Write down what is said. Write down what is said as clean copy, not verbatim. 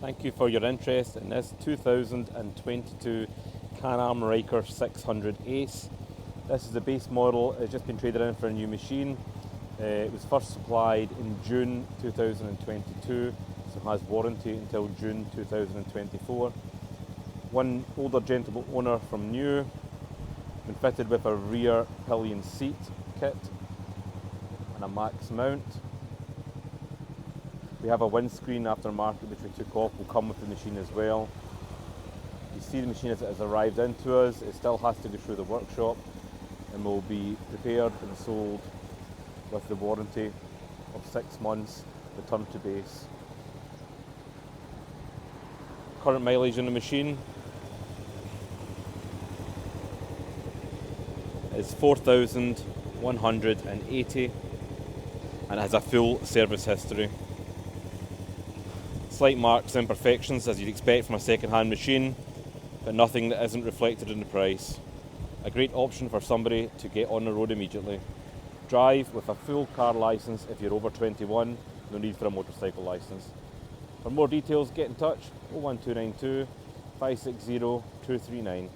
Thank you for your interest in this 2022 Can-Am Ryker 600 Ace. This is the base model. It's just been traded in for a new machine. It was first supplied in June 2022, so has warranty until June 2024. One older gentleman owner from new, been fitted with a rear pillion seat kit and a max mount. We have a windscreen aftermarket which we took off, will come with the machine as well. You see the machine as it has arrived into us. It still has to go through the workshop and will be prepared and sold with the warranty of 6 months, return to base. Current mileage on the machine is 4,180 and it has a full service history. Slight marks and imperfections as you'd expect from a second-hand machine, but nothing that isn't reflected in the price. A great option for somebody to get on the road immediately. Drive with a full car licence if you're over 21, no need for a motorcycle licence. For more details, get in touch 01292 560 239.